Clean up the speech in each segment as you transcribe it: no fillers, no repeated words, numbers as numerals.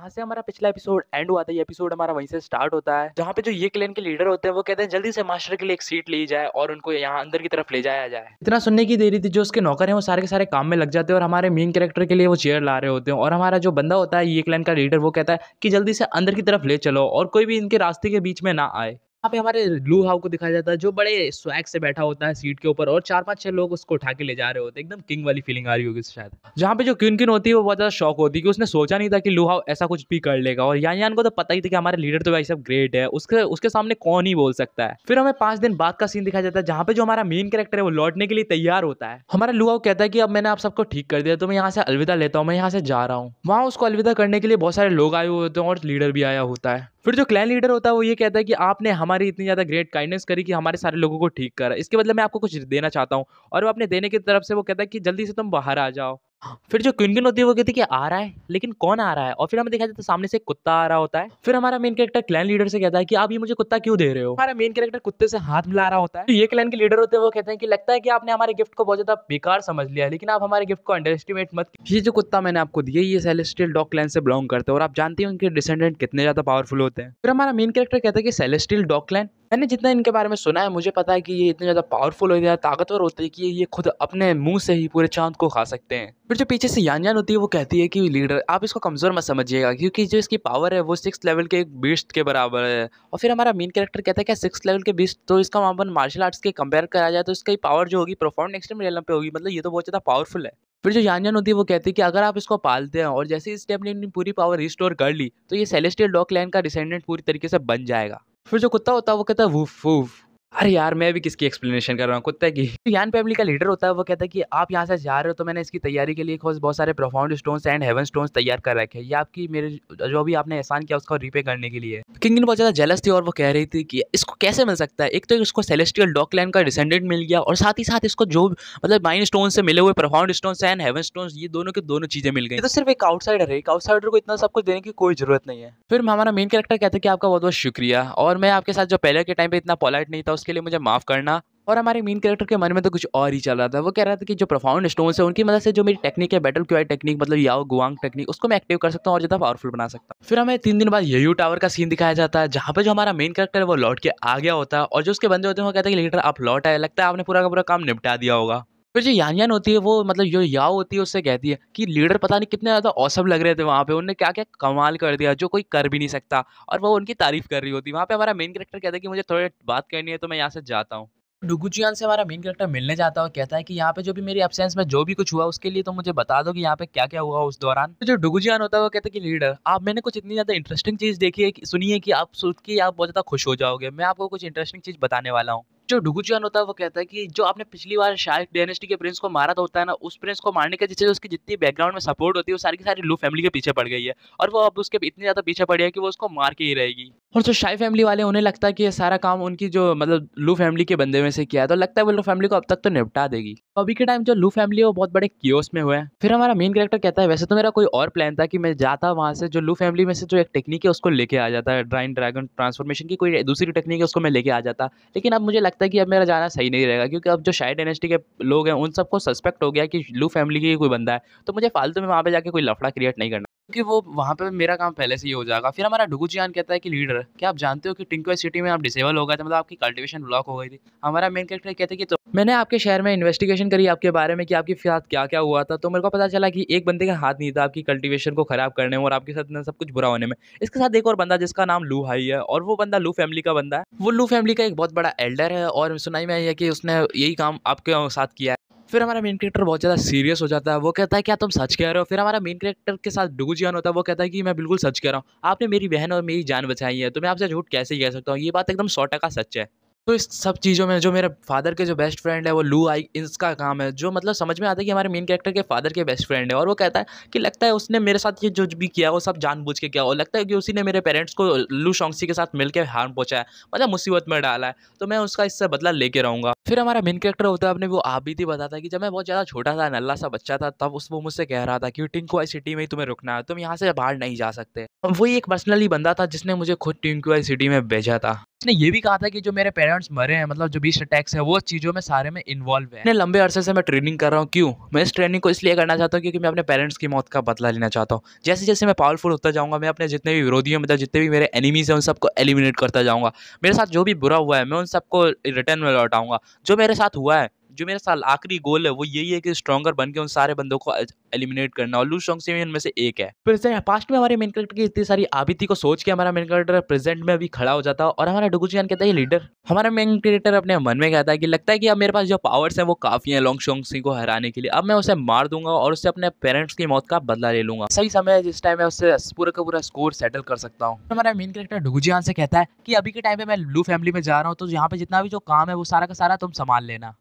जहाँ से हमारा पिछला एपिसोड एंड हुआ था, ये एपिसोड हमारा वहीं से स्टार्ट होता है, जहाँ पे जो ये क्लैन के लीडर होते हैं वो कहते हैं जल्दी से मास्टर के लिए एक सीट ली जाए और उनको यहाँ अंदर की तरफ ले जाया जाए। इतना सुनने की देरी थी, जो उसके नौकर हैं वो सारे के सारे काम में लग जाते हैं और हमारे मेन कैरेक्टर के लिए वो चेयर ला रहे होते हैं। और हमारा जो बंदा होता है ये क्लैन का लीडर, वो कहता है कि जल्दी से अंदर की तरफ ले चलो और कोई भी इनके रास्ते के बीच में ना आए। यहाँ पे हमारे लू हाउ को दिखाया जाता है, जो बड़े स्वैग से बैठा होता है सीट के ऊपर और 4-5-6 लोग उसको उठा के ले जा रहे होते हैं। एकदम किंग वाली फीलिंग आ रही होगी शायद। जहाँ पे जो क्वीन क्वीन होती है वो बहुत ज़्यादा शॉक होती है कि उसने सोचा नहीं था कि लू हाउ ऐसा कुछ भी कर लेगा। और यान यान को तो पता ही था कि हमारे लीडर तो भाई सब ग्रेट है, उसके उसके सामने कौन ही बोल सकता है। फिर हमें 5 दिन बाद का सीन दिखाया जाता है, जहाँ पे जो हमारा मेन कैरेक्टर है वो लौटने के लिए तैयार होता है। हमारा लू हाउ कहता है कि अब मैंने आप सबको ठीक कर दिया तो मैं यहाँ से अलविदा लेता हूँ, मैं यहाँ से जा रहा हूँ। वहाँ उसको अलविदा करने के लिए बहुत सारे लोग आए हुए होते हैं और लीडर भी आया होता है। फिर जो क्लैन लीडर होता है वो ये कहता है कि आपने हमारी इतनी ज़्यादा ग्रेट काइंडनेस करी कि हमारे सारे लोगों को ठीक करा, इसके बदले मैं आपको कुछ देना चाहता हूँ। और वो अपने देने की तरफ से वो कहता है कि जल्दी से तुम बाहर आ जाओ। फिर जो क्वीन होती है वो कहती है कि आ रहा है, लेकिन कौन आ रहा है। और फिर हमें देखा जाता है सामने से एक कुत्ता आ रहा होता है। फिर हमारा मेन कैरेक्टर क्लैन लीडर से कहता है कि आप ये मुझे कुत्ता क्यों दे रहे हो। हमारा मेन कैरेक्टर कुत्ते से हाथ मिला रहा होता है। तो ये क्लैन के लीडर होते हैं वो कहते हैं कि लगता है कि आपने हमारे गिफ्ट को बहुत ज्यादा बेकार समझ लिया है, लेकिन आप हमारे गिफ्ट को अंडर एस्टिमेट मत कीजिए। ये जो कुत्ता मैंने आपको दिया ये सेलेस्टियल डॉग क्लैन से बिलोंग करते हैं और आप जानते हैं उनके डिसेंडेंट कितने ज्यादा पावरफुल होते हैं। फिर हमारा मेन कैरेक्टर कहता है कि सेलेस्टियल डॉग क्लैन, मैंने जितना इनके बारे में सुना है मुझे पता है कि ये इतने ज़्यादा पावरफुल होते हैं, ताकतवर होते हैं कि ये खुद अपने मुंह से ही पूरे चांद को खा सकते हैं। फिर जो पीछे से यान यान होती है वो कहती है कि लीडर आप इसको कमज़ोर मत समझिएगा, क्योंकि जो इसकी पावर है वो 6th लेवल के एक बीस्ट के बराबर है। और फिर हमारा मेन कैरेक्टर कहता है कि 6th लेवल के बीस्ट तो इसका वहाँ पर मार्शल आर्ट्स के कंपेयर करा जाए तो इसकी पावर जो होगी प्रोफाउंड एक्सट्रीम रियलम पे होगी, मतलब ये तो बहुत ज़्यादा पावरफुल है। फिर जो यान यान होती है वो कहती है कि अगर आप इसको पालते हैं और जैसे इस स्टेप ने अपनी पूरी पावर रिस्टोर कर ली तो ये सेलेस्टियल डॉग क्लैन का डिसेंडेंट पूरी तरीके से बन जाएगा। फिर जो कुत्ता होता है वो कहता है वूफ वूफ। अरे यार मैं भी किसकी एक्सप्लेनेशन कर रहा हूँ, कुत्ते की। यान फैमिली का लीडर होता है वो कहता है कि आप यहाँ से जा रहे हो तो मैंने इसकी तैयारी के लिए बहुत सारे profound stones and heaven stones तैयार कर रखे हैं। ये आपकी मेरे जो भी आपने एहसान किया उसका रीपे करने के लिए। किंग बहुत ज़्यादा जेलस थी और वो कह रही थी कि इसको कैसे मिल सकता है। एक तो इसको सेलेस्टियल डॉग क्लैन का डिसेंडेंट मिल गया और साथ ही साथ इसको जो मतलब माइन स्टोन से मिले हुए profound stones and heaven stones, ये दोनों की दोनों चीजें मिल गई। तो सिर्फ एक आउटसाइडर है, एक आउटसाइडर को इतना सब कुछ देने की कोई जरूरत नहीं है। फिर हमारा मेन कैरेक्टर कहता है कि आपका बहुत बहुत शुक्रिया और मैं आपके साथ जो पहले के टाइम पे इतना पॉलाइट नहीं था उसके लिए मुझे माफ करना। और हमारे मेन कैरेक्टर के मन में तो कुछ और ही चल रहा था। वो कह रहा था कि जो प्रोफाउंड स्टोन्स है उनकी मदद से जो मेरी टेक्निक है बैटल क्यूआई टेक्निक, मतलब याओ गुआंग टेक्निक, उसको मैं एक्टिव कर सकता हूँ और ज़्यादा पावरफुल बना सकता हूँ। फिर हमें 3 दिन बाद येयू टावर का सीन दिखाया जाता है, जहाँ पे जो हमारा मेन कैरेक्टर है वो लौट के आ गया होता है और जो उसके बंदे होते हैं वो कहते हैं कि लीडर आप लौट आए, लगता है आपने पूरा का पूरा काम निपटा दिया होगा। फिर जो यान यान होती है वो मतलब जो याओ होती है उससे कहती है कि लीडर पता नहीं कितने ज़्यादा औसम लग रहे थे वहाँ पे, उन्होंने क्या क्या कमाल कर दिया जो कोई कर भी नहीं सकता। और वो उनकी तारीफ कर रही होती है। वहाँ पे हमारा मेन कैरेक्टर कहता है कि मुझे थोड़ी बात करनी है तो मैं यहाँ से जाता हूँ। डुगुचियान से हमारा मेन कैरेक्टर मिलने जाता है और कहता है कि यहाँ पे जो भी मेरी एब्सेंस में जो भी कुछ हुआ उसके लिए तो मुझे बता दो कि यहाँ पे क्या क्या हुआ उस दौरान। तो जो डुगुचियान होता है वो कहता है कि लीडर आप मैंने कुछ इतनी ज़्यादा इंटरेस्टिंग चीज़ देखी है सुनी है कि आप सुन के आप बहुत ज़्यादा खुश हो जाओगे। मैं आपको कुछ इंटरेस्टिंग चीज़ बताने वाला हूँ। जो डुगुचियान होता है वो कहता है कि जो आपने पिछली बार शायद डायनेस्टी के प्रिंस को मारा था होता है ना, उस प्रिंस को मारने के जैसे उसकी जितनी बैकग्राउंड में सपोर्ट होती है वो सारी की सारी लू फैमिली के पीछे पड़ गई है और वो अब उसके इतनी ज़्यादा पीछे पड़ी है कि वो उसको मार के ही रहेगी। और जो शाई फैमिली वाले उन्हें लगता है कि ये सारा काम उनकी जो मतलब लू फैमिली के बंदे में से किया है, तो लगता है वो लू फैमिली को अब तक तो निपटा देगी। अभी के टाइम जो लू फैमिली है वो बहुत बड़े कियोस में हुए हैं। फिर हमारा मेन कैरेक्टर कहता है वैसे तो मेरा कोई और प्लान था कि मैं जाता वहाँ से जो लू फैमिली में से जो एक टेक्निक है उसको लेके आ जाता है, ड्रैगन ट्रांसफॉर्मेशन की कोई दूसरी टेक्निक है उसको मैं लेके आ जाता। लेकिन अब मुझे लगता है कि अब मेरा जाना सही नहीं रहेगा, क्योंकि अब जो शाई डायनेस्टी के लोग हैं उन सबको सस्पेक्ट हो गया कि लू फैमिली की कोई बंदा है, तो मुझे फालतू में वहाँ पे जाके कोई लफड़ा क्रिएट नहीं करना, क्योंकि वो वहाँ पे मेरा काम पहले से ही हो जाएगा। फिर हमारा डुगुचियान कहता है कि लीडर क्या आप जानते हो कि टिंकुआ सिटी में आप डिसेबल हो गए थे, मतलब आपकी कल्टीवेशन ब्लॉक हो गई थी। हमारा मेन कैरेक्टर कहते हैं कि तो मैंने आपके शहर में इन्वेस्टिगेशन करी आपके बारे में कि आपके साथ क्या क्या हुआ था, तो मेरे को पता चला कि एक बंदे का हाथ नहीं था आपकी कल्टीवेशन को खराब करने में और आपके साथ सब कुछ बुरा होने में। इसके साथ एक और बंदा जिसका नाम लू हाई है और वो बंदा लू फैमिली का बंदा है। वो लू फैमिली का एक बहुत बड़ा एल्डर है और सुनाई में आई है कि उसने यही काम आपके साथ किया है। फिर हमारा मेन कैरेक्टर बहुत ज़्यादा सीरियस हो जाता है, वो कहता है क्या तुम सच कह रहे हो। फिर हमारा मेन कैरेक्टर के साथ डुगुचियान होता है, वो कहता है कि मैं बिल्कुल सच कह रहा हूँ, आपने मेरी बहन और मेरी जान बचाई है तो मैं आपसे झूठ कैसे ही कह सकता हूँ, ये बात एकदम 100% सच है। तो इस सब चीज़ों में जो मेरे फादर के जो बेस्ट फ्रेंड है वो लू आई, इसका काम है जो मतलब समझ में आता है कि हमारे मेन कैरेक्टर के फादर के बेस्ट फ्रेंड है। और वो कहता है कि लगता है उसने मेरे साथ ये जो भी किया वो सब जानबूझ के किया और लगता है कि उसी ने मेरे पेरेंट्स को लू शोंक्सी के साथ मिलकर हार्म पहुंचाया, मतलब मुसीबत में डाला है, तो मैं उसका इससे बदला लेके रहूंगा। फिर हमारा मेन कैरेक्टर होता है अपने वो आप भी थी बताता है कि जब मैं बहुत ज़्यादा छोटा था नल्ला सा बच्चा था तब वो मुझसे कह रहा था कि टिंकुआई सिटी में ही तुम्हें रुकना है, तुम यहाँ से बाहर नहीं जा सकते। वही एक पर्सनली बंदा था जिसने मुझे खुद टिंकुआई सिटी में भेजा था। उसने ये भी कहा था कि जो मेरे पेरेंट्स मरे हैं, मतलब जो 20 अटैक्स है, वो चीज़ों में सारे में इन्वॉल्व है। इतने लंबे अरसे से मैं ट्रेनिंग कर रहा हूँ, क्यों? मैं इस ट्रेनिंग को इसलिए करना चाहता हूँ क्योंकि मैं अपने पेरेंट्स की मौत का बदला लेना चाहता हूँ। जैसे-जैसे मैं पावरफुल होता जाऊँगा, मैं अपने जितने भी विरोधी हैं, मतलब जितने भी मेरे एनिमीज़ हैं, उन सबको एलिमिनेट करता जाऊँगा। मेरे साथ जो भी बुरा हुआ है, मैं उन सबको रिटर्न में लौटाऊँगा। जो मेरे साथ हुआ है, जो मेरा साल आखिरी गोल है, वो यही है कि स्ट्रॉन्गर बन के उन सारे बंदों को एलिमिनेट करना, और लू शॉन्गक्सी भी उनमें से एक है। प्रेज़ेंट पास्ट में हमारे मेन कैरेक्टर की इतनी सारी आबिती को सोच के हमारा मेन कैरेक्टर प्रेज़ेंट में अभी खड़ा हो जाता है, और हमारा डोगोचियान कहता है ये लीडर। हमारा मेन कैरेक्टर अपने मन में कहता है कि लगता है कि अब मेरे पास जो पावर्स हैं वो काफ़ी हैं लॉन्ग शॉन्गक्सी को हराने के लिए। अब मैं उसे मार दूँगा और उससे अपने पेरेंट्स की मौत का बदला ले लूँगा। सही समय है जिस टाइम मैं उससे पूरा का पूरा स्कोर सेटल कर सकता हूँ। हमारा मेन कैरेक्टर डोगोचियान से कहता है कि अभी के टाइम पे मैं लू फैमिली में जा रहा हूँ, तो यहाँ पे जितना भी जो काम है वो सारा का सारा तुम सँभाल लेना।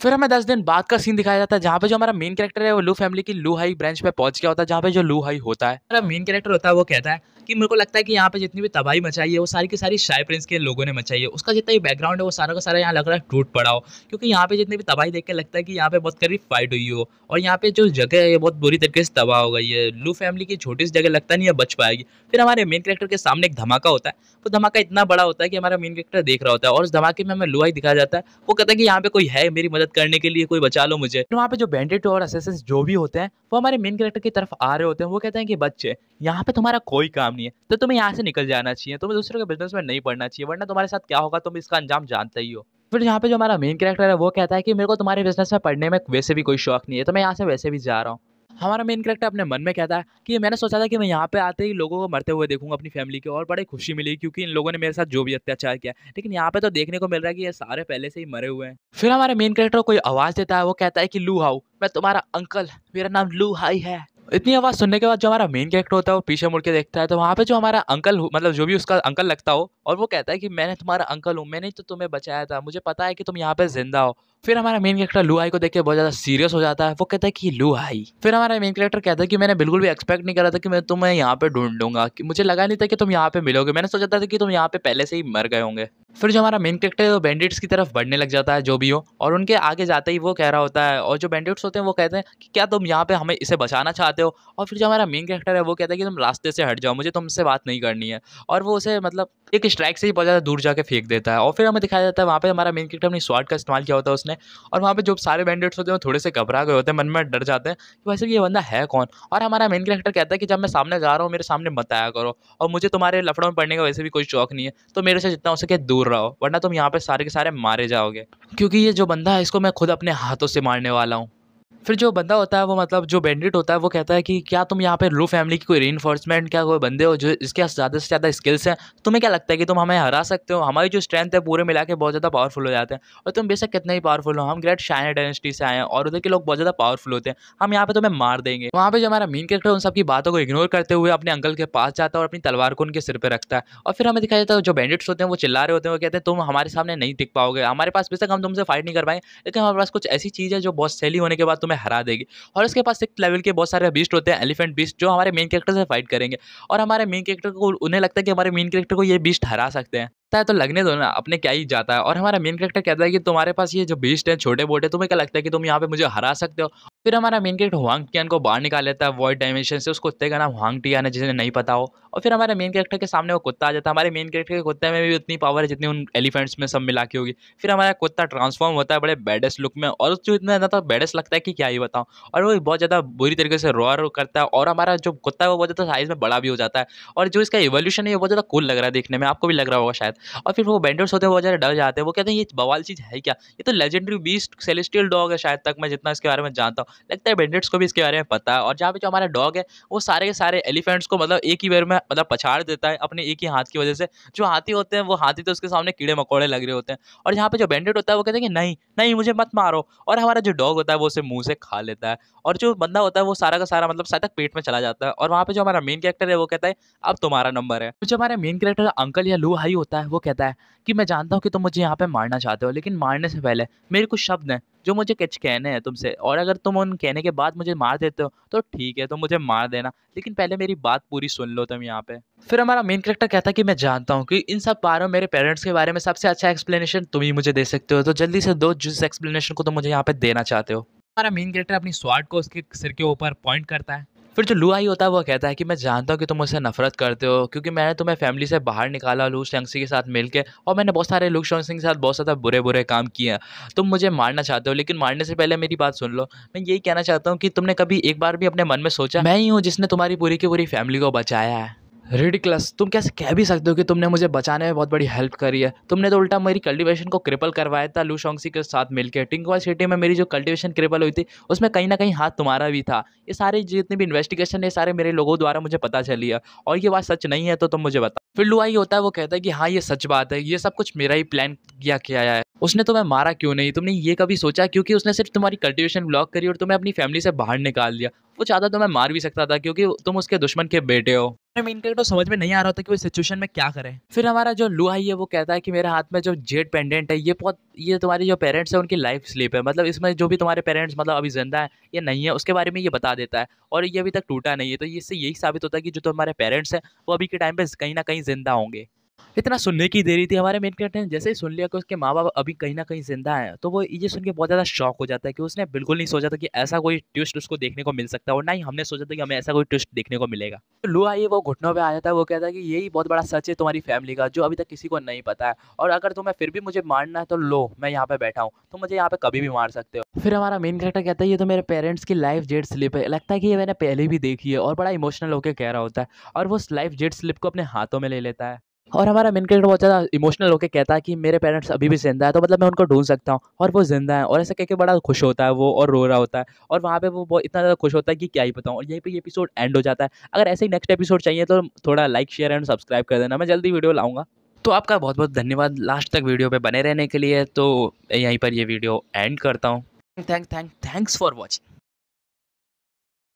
फिर हमें 10 दिन बाद का सीन दिखाया जाता है, जहाँ पे जो हमारा मेन कैरेक्टर है वो लू फैमिली की लू हाई ब्रांच पे पहुंच गया होता है, जहाँ पे जो लू हाई होता है। हमारा मेन कैरेक्टर होता है वो कहता है कि मेरे को लगता है कि यहाँ पे जितनी भी तबाही मचाई है वो सारी की सारी शाय प्रिंस के लोगों ने मचाई है। उसका जितना भी बैकग्राउंड है वो सारा का सारा यहाँ लग रहा है टूट पड़ा हो, क्योंकि यहाँ पे जितनी भी तबाही देख के लगता है कि यहाँ पे बहुत करीब फाइट हुई हो, और यहाँ पे जो जगह है ये बहुत बुरी तरीके से तबाह हो गई है। लू फैमिली की छोटी सी जगह लगता नहीं है बच पाएगी। फिर हमारे मेन कैरेक्टर के सामने एक धमाका होता है। वो धमाका इतना बड़ा होता है कि हमारा मेन कैरेक्टर देख रहा होता है, और उस धमाके में हमें लू हाई दिखाया जाता है। वो कहता है कि यहाँ पे कोई है मेरी मदद करने के लिए, कोई बचा लो मुझे। फिर वहाँ पे जो बैंडिट और असेसिन्स जो भी होते हैं वो हमारे मेन कैरेक्टर की तरफ आ रहे होते हैं। वो कहते हैं कि बच्चे, यहाँ पे तुम्हारा कोई काम नहीं है, तो तुम्हें यहाँ से निकल जाना चाहिए, तुम्हें दूसरों के बिजनेस में नहीं पड़ना चाहिए, वरना तुम्हारे साथ क्या होगा तुम इसका अंजाम जानते ही हो। फिर यहाँ पे जो हमारा मेन कैरेक्टर है वो कहता है कि मेरे को तुम्हारे बिजनेस में पढ़ने में वैसे भी कोई शौक नहीं है, तो मैं यहाँ से वैसे भी जा रहा हूँ। हमारा मेन कैरेक्टर अपने मन में कहता है कि मैंने सोचा था कि मैं यहाँ पे आते ही लोगों को मरते हुए देखूंगा अपनी फैमिली के, और बड़ी खुशी मिली क्योंकि इन लोगों ने मेरे साथ जो भी अत्याचार किया, लेकिन यहाँ पे तो देखने को मिल रहा है कि ये सारे पहले से ही मरे हुए हैं। फिर हमारे मेन कैरेक्टर को कोई आवाज देता है, वो कहता है कि लू हाउ, मैं तुम्हारा अंकल, मेरा नाम लू हाई है। इतनी आवाज सुनने के बाद जो हमारा मेन कैरेक्टर होता है वो पीछे मुड़ के देखता है, तो वहाँ पे जो हमारा अंकल मतलब जो भी उसका अंकल लगता हो, और वो कहता है कि मैंने तुम्हारा अंकल हूँ, मैंने ही तो तुम्हें बचाया था, मुझे पता है कि तुम यहाँ पे जिंदा हो। फिर हमारा मेन कैरेक्टर लू हाई को देख के बहुत ज्यादा सीरियस हो जाता है। वो कहता है कि लू हाई। फिर हमारा मेन कैरेक्टर कहता है कि मैंने बिल्कुल भी एक्सपेक्ट नहीं करा था कि मैं तुम्हें यहाँ पे ढूंढूंगा, कि मुझे लगा नहीं था कि तुम यहाँ पे मिलोगे, मैंने सोचा था कि तुम यहाँ पे पहले से ही मर गए होंगे। फिर जो हमारा मेन कैरेक्टर है वो बैंडिट्स की तरफ बढ़ने लग जाता है जो भी हो, और उनके आगे जाते ही वो कह रहा होता है, और जो बैंडिट्स होते हैं वो कहते हैं कि क्या तुम यहाँ पे हमें इसे बचाना चाहते हो। और फिर जो हमारा मेन कैरेक्टर है वो कहता है कि तुम रास्ते से हट जाओ, मुझे तुमसे बात नहीं करनी है, और वो उसे मतलब एक स्ट्राइक से ही बहुत ज़्यादा दूर जाके फेंक देता है। और फिर हमें दिखाया जाता है वहाँ पे हमारा मेन कैरेक्टर अपनी स्वॉर्ड का इस्तेमाल किया होता है उसने, और वहाँ पे जो सारे बैंडिट्स होते हैं वो थोड़े से घबरा गए होते हैं, मन में डर जाते हैं कि वैसे ये बंदा है कौन। और हमारा मेन कैरेक्टर कहता है कि जब मैं सामने जा रहा हूँ मेरे सामने मत आया करो, और मुझे तुम्हारे लफड़ों में पड़ने का वैसे भी कोई शौक नहीं है, तो मेरे से जितना हो सके दूर रहो, वरना तुम यहाँ पे सारे के सारे मारे जाओगे, क्योंकि ये जो बंदा है इसको मैं खुद अपने हाथों से मारने वाला हूँ। फिर जो बंदा होता है वो मतलब जो बैंडिट होता है वो कहता है कि क्या तुम यहाँ पे लू फैमिली की कोई रीइंफोर्समेंट, क्या कोई बंदे हो जो इसके पास ज़्यादा से ज़्यादा स्किल्स हैं, तुम्हें क्या लगता है कि तुम हमें हरा सकते हो? हमारी जो स्ट्रेंथ है पूरे मिला के बहुत ज़्यादा पावरफुल हो जाते हैं, और तुम बेशक कितने ही पावरफुल हो, हम ग्रेट शाइनर डायनेस्टी से आए हैं और उधर के लोग बहुत ज़्यादा पावरफुल होते हैं, हम यहाँ पे तुम्हें मार देंगे। वहाँ पे जो हमारा मेन कैरेक्टर उन सबकी बातों को इग्नोर करते हुए अपने अंकल के पास जाता है और अपनी तलवार को उनके सिर पर रखता है। और फिर हमें दिखाया जाता है जो बैंडिट्स होते हैं वो चिल्ला रहे होते हैं, वो कहते हैं तुम हमारे सामने नहीं टिक पाओगे, हमारे पास बेशक हम तुमसे फाइट नहीं कर पाएंगे, लेकिन हमारे पास कुछ ऐसी चीज़ है जो बहुत सैली होने के बाद तुम्हें हरा देगी। और उसके पास 6 लेवल के बहुत सारे बीस्ट होते हैं, एलिफेंट बीस्ट, जो हमारे मेन कैरेक्टर से फाइट करेंगे, और हमारे मेन कैरेक्टर को उन्हें लगता है कि हमारे मेन कैरेक्टर को ये बीस्ट हरा सकते हैं। तो लगने दो ना, अपने क्या ही जाता है। और हमारा मेन कैरेक्टर कहता है कि तुम्हारे पास ये जो बीस्ट है छोटे बोटे, तुम्हें क्या लगता है कि तुम यहाँ पे मुझे हरा सकते हो? फिर हमारा मेन कैरेक्टर हुआंग टियान को बाहर निकाल लेता है वॉइड डायमेंशन से। उस कुत्ते का नाम हुआंग टियान है, जिसे नहीं पता हो। और फिर हमारे मेन कैरेक्टर के सामने वो कुत्ता आ जाता है। हमारे मेन कैरेक्टर के कुत्ते में भी उतनी पावर है जितनी उन एलिफेंट्स में सब मिला के होगी। फिर हमारा कुत्ता ट्रांसफॉर्म होता है बड़े बैडेस्ट लुक में, और जो इतना ज़्यादा बैडेस्ट लगता है कि क्या ही बताऊँ। और वो बहुत ज़्यादा बुरी तरीके से रोअर करता है, और हमारा जो कुत्ता है वो बहुत ज़्यादा साइज़ में बड़ा भी हो जाता है, और जो इसका इवोल्यूशन है वो बहुत ज़्यादा कूल लग रहा है देखने में, आपको भी लग रहा होगा शायद। और फिर वो बैंडर्स होते हैं वो ज़्यादा डर जाते हैं, वो कहते हैं ये बवाल चीज़ है क्या, ये तो लेजेंडरी बीस्ट सेलेस्टियल डॉग है शायद तक, मैं जितना इसके बारे में जानता हूँ। लगता है बैंडिट्स को भी इसके बारे में पता है। और जहाँ पे जो हमारा डॉग है वो सारे के सारे एलिफेंट्स को मतलब एक ही बार में मतलब पछाड़ देता है अपने एक ही हाथ की वजह से। जो हाथी होते हैं वो हाथी तो उसके सामने कीड़े मकोड़े लग रहे होते हैं। और यहाँ पे जो बैंडिट होता है वो कहते हैं कि नहीं नहीं मुझे मत मारो, और हमारा जो डॉग होता है वो उसे मुंह से खा लेता है। और जो बंदा होता है वो सारा का सारा मतलब शायद तक पेट में चला जाता है। और वहाँ पे जो हमारा मेन कैरेक्टर है वो कहता है अब तुम्हारा नंबर है। तो जो हमारा मेन कैरेक्टर अंकल या लू हाई होता है वो कहता है कि मैं जानता हूँ कि तुम मुझे यहाँ पे मारना चाहते हो, लेकिन मारने से पहले मेरे कुछ शब्द हैं जो मुझे कुछ कहने हैं तुमसे, और अगर तुम उन कहने के बाद मुझे मार देते हो तो ठीक है, तुम मुझे मार देना, लेकिन पहले मेरी बात पूरी सुन लो तुम यहाँ पे। फिर हमारा मेन कैरेक्टर कहता है कि मैं जानता हूँ कि इन सब बारे में मेरे पेरेंट्स के बारे में सबसे अच्छा एक्सप्लेनेशन तुम ही मुझे दे सकते हो, तो जल्दी से दो जिस एक्सप्लेनेशन को तुम मुझे यहाँ पे देना चाहते हो। हमारा मेन कैरेक्टर अपनी स्वॉर्ड को उसके सिर के ऊपर पॉइंट करता है, फिर जो लू आई होता है वो कहता है कि मैं जानता हूँ कि तुम मुझसे नफरत करते हो, क्योंकि मैंने तुम्हें फैमिली से बाहर निकाला लू शंक्सी के साथ मिलके, और मैंने बहुत सारे लू शंक्सी के साथ बहुत ज़्यादा बुरे बुरे काम किए हैं। तुम मुझे मारना चाहते हो, लेकिन मारने से पहले मेरी बात सुन लो। मैं यही कहना चाहता हूँ कि तुमने कभी एक बार भी अपने मन में सोचा मैं ही हूँ जिसने तुम्हारी पूरी की पूरी फैमिली को बचाया है? रिडिकुलस, तुम कैसे कह भी सकते हो कि तुमने मुझे बचाने में बहुत बड़ी हेल्प करी है? तुमने तो उल्टा मेरी कल्टीवेशन को क्रिपल करवाया था लू शॉन्गसी के साथ मिलकर। टिंकवाल सिटी में मेरी जो कल्टीवेशन क्रिपल हुई थी उसमें कहीं ना कहीं हाथ तुम्हारा भी था। ये सारे जितने भी इन्वेस्टिगेशन है सारे मेरे लोगों द्वारा मुझे पता चली है, और ये बात सच नहीं है तो तुम मुझे बताओ। फिर लुआई होता है वो कहता है कि हाँ ये सच बात है, ये सब कुछ मेरा ही प्लान किया है। उसने तुम्हें मारा क्यों नहीं? तुमने ये कभी सोचा? क्योंकि उसने सिर्फ तुम्हारी कल्टीवेशन ब्लॉक करी और तुम्हें अपनी फैमिली से बाहर निकाल दिया। वो चाहता तो मैं मार भी सकता था, क्योंकि तुम उसके दुश्मन के बेटे हो। मेन कैरेक्टर तो समझ में नहीं आ रहा था कि वो सिचुएशन में क्या करे। फिर हमारा जो लुआई है वो कहता है कि मेरे हाथ में जो जेड पेंडेंट है ये तुम्हारी जो पेरेंट्स है उनकी लाइफ स्लिप है, मतलब इसमें जो भी तुम्हारे पेरेंट्स मतलब अभी जिंदा है या नहीं है उसके बारे में ये बता देता है, और ये अभी तक टूटा नहीं है। तो इससे यही साबित होता है कि जो तुम्हारे पेरेंट्स हैं वो अभी के टाइम पे कहीं ना कहीं जिंदा होंगे। इतना सुनने की देरी थी, हमारे मेन कैरेक्टर ने जैसे ही सुन लिया कि उसके माँ-बाप अभी कहीं न कहीं ज़िंदा हैं, तो वो ये सुन के बहुत ज़्यादा शॉक हो जाता है कि उसने बिल्कुल नहीं सोचा था कि ऐसा कोई ट्विस्ट उसको देखने को मिल सकता है, और ना ही हमने सोचा था कि हमें ऐसा कोई ट्विस्ट देखने को मिलेगा। तो लुआ ये वो घुटनों पे आ जाता है, वो कहता है कि यही बहुत बड़ा सच है तुम्हारी फैमिली का, जो अभी तक किसी को नहीं पता है, और अगर तुम्हें फिर भी मुझे मारना है तो लो, मैं यहाँ पे बैठा हूँ, तुम मुझे यहाँ पे कभी भी मार सकते हो। फिर हमारा मेन कैरेक्टर कहता है ये तो मेरे पेरेंट्स की लाइफ जेट स्लिप है, लगता है कि ये मैंने पहले भी देखी है, और बड़ा इमोशनल होकर कह रहा होता है, और वो उस लाइफ जेट स्लिप को अपने हाथों में ले लेता है। और हमारा मेन कैरेक्टर बहुत ज़्यादा इमोशनल होके कहता है कि मेरे पेरेंट्स अभी भी ज़िंदा है, तो मतलब मैं उनको ढूँढ सकता हूँ, और वो ज़िंदा है, और ऐसा कह के बड़ा खुश होता है वो, और रो रहा होता है, और वहाँ पे वो बहुत इतना ज़्यादा खुश होता है कि क्या ही बताऊँ, और यहीं पे ये एपिसोड एंड हो जाता है। अगर ऐसे ही नेक्स्ट एपिसोड चाहिए तो थोड़ा लाइक, शेयर एंड सब्सक्राइब कर देना, मैं जल्दी वीडियो लाऊँगा। तो आपका बहुत-बहुत धन्यवाद लास्ट तक वीडियो पे बने रहने के लिए, तो यहीं पर ये वीडियो एंड करता हूँ। Thanks for watching.